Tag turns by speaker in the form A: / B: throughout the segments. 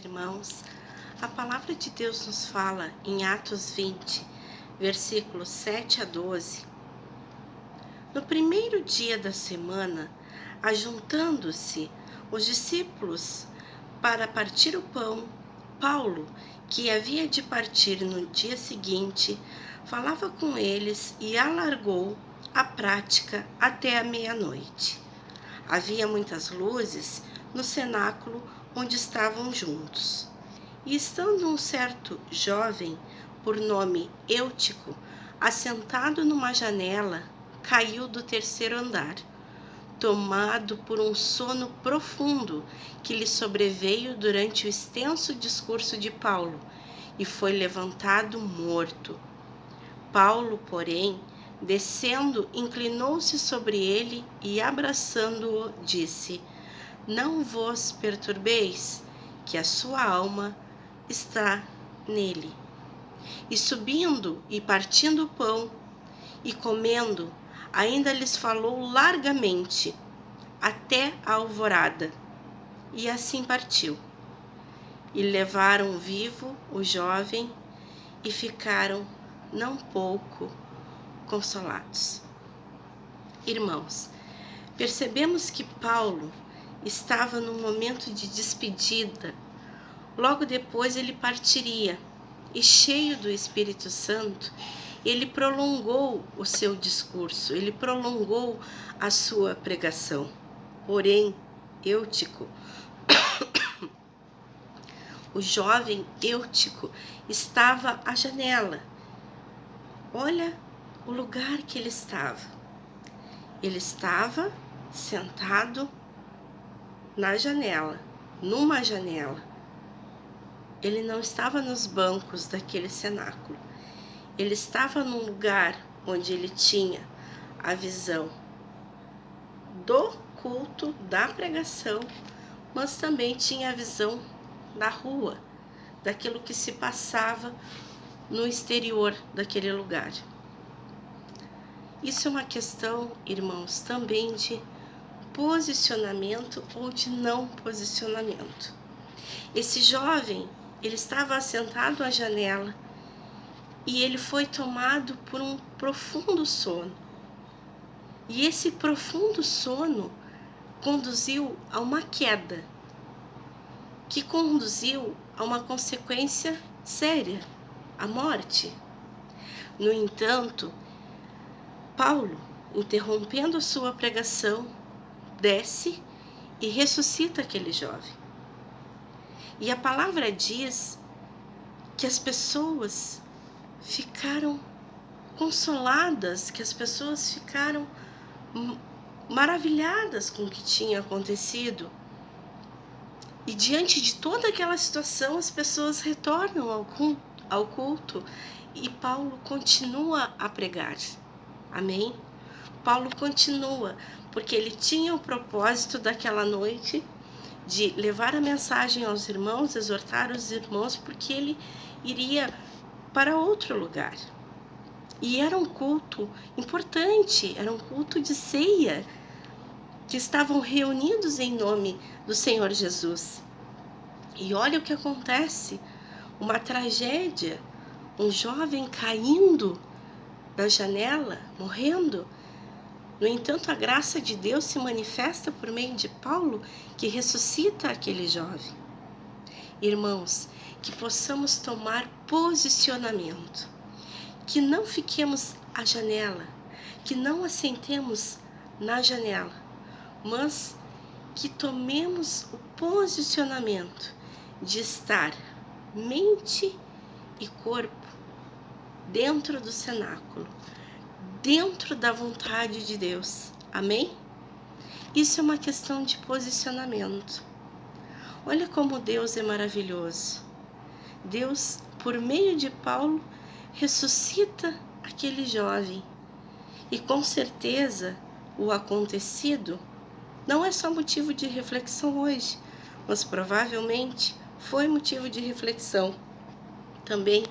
A: irmãos, a palavra de Deus nos fala em Atos 20, versículos 7 a 12. No primeiro dia da semana, ajuntando-se os discípulos para partir o pão, Paulo, que havia de partir no dia seguinte, falava com eles e alargou a prática até a meia-noite. Havia muitas luzes no cenáculo onde estavam juntos. E estando um certo jovem, por nome Eutico, assentado numa janela, caiu do terceiro andar, tomado por um sono profundo que lhe sobreveio durante o extenso discurso de Paulo, e foi levantado morto. Paulo, porém, descendo, inclinou-se sobre ele e, abraçando-o, disse: Não vos perturbeis, que a sua alma está nele. E subindo e partindo o pão e comendo, ainda lhes falou largamente, até a alvorada, e assim partiu. E levaram vivo o jovem e ficaram não pouco consolados. Irmãos, percebemos que Paulo estava num momento de despedida. Logo depois ele partiria, e cheio do Espírito Santo, ele prolongou o seu discurso, ele prolongou a sua pregação. Porém, Eutico, o jovem Eutico, estava à janela. Olha o lugar que ele estava. Ele estava sentado na janela, numa janela. Ele não estava nos bancos daquele cenáculo. Ele estava num lugar onde ele tinha a visão do culto, da pregação, mas também tinha a visão da rua, daquilo que se passava no exterior daquele lugar. Isso é uma questão, irmãos, também de posicionamento ou de não posicionamento. Esse jovem, ele estava assentado à janela e ele foi tomado por um profundo sono. E esse profundo sono conduziu a uma queda, que conduziu a uma consequência séria, a morte. No entanto, Paulo, interrompendo a sua pregação, desce e ressuscita aquele jovem. E a palavra diz que as pessoas ficaram consoladas, que as pessoas ficaram maravilhadas com o que tinha acontecido. E diante de toda aquela situação, as pessoas retornam ao culto e Paulo continua a pregar. Amém? Paulo continua, porque ele tinha o propósito daquela noite de levar a mensagem aos irmãos, exortar os irmãos, porque ele iria para outro lugar. E era um culto importante, era um culto de ceia, que estavam reunidos em nome do Senhor Jesus. E olha o que acontece, uma tragédia, um jovem caindo da janela, morrendo. No entanto, a graça de Deus se manifesta por meio de Paulo, que ressuscita aquele jovem. Irmãos, que possamos tomar posicionamento, que não fiquemos à janela, que não assentemos na janela, mas que tomemos o posicionamento de estar mente e corpo dentro do cenáculo, dentro da vontade de Deus. Amém? Isso é uma questão de posicionamento. Olha como Deus é maravilhoso. Deus, por meio de Paulo, ressuscita aquele jovem. E com certeza o acontecido não é só motivo de reflexão hoje, mas provavelmente foi motivo de reflexão também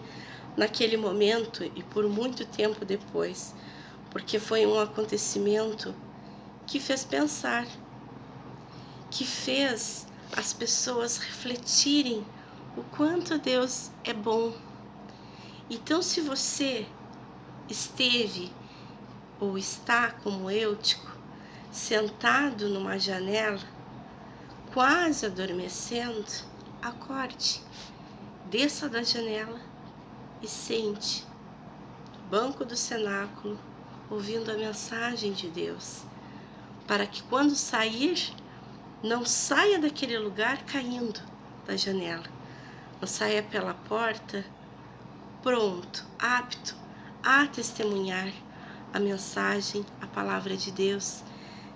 A: naquele momento e por muito tempo depois, porque foi um acontecimento que fez pensar, que fez as pessoas refletirem o quanto Deus é bom. Então, se você esteve ou está como Eutico, sentado numa janela, quase adormecendo, acorde, desça da janela e sente no banco do cenáculo, ouvindo a mensagem de Deus, para que quando sair, não saia daquele lugar caindo da janela, não saia pela porta pronto, apto a testemunhar a mensagem, a palavra de Deus,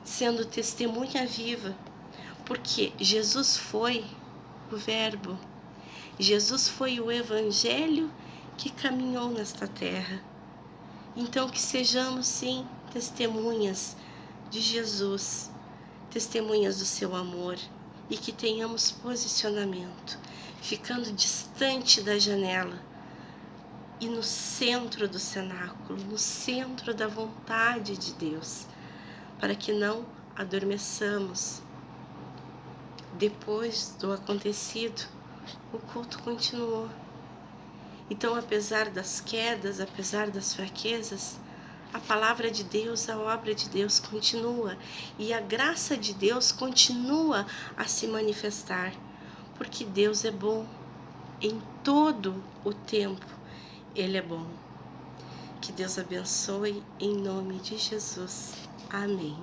A: sendo testemunha viva, porque Jesus foi o Verbo, Jesus foi o Evangelho que caminhou nesta terra. Então que sejamos sim testemunhas de Jesus, testemunhas do seu amor, e que tenhamos posicionamento, ficando distante da janela e no centro do cenáculo, no centro da vontade de Deus, para que não adormeçamos. Depois do acontecido, o culto continuou. Então, apesar das quedas, apesar das fraquezas, a palavra de Deus, a obra de Deus continua, e a graça de Deus continua a se manifestar, porque Deus é bom em todo o tempo. Ele é bom. Que Deus abençoe em nome de Jesus. Amém.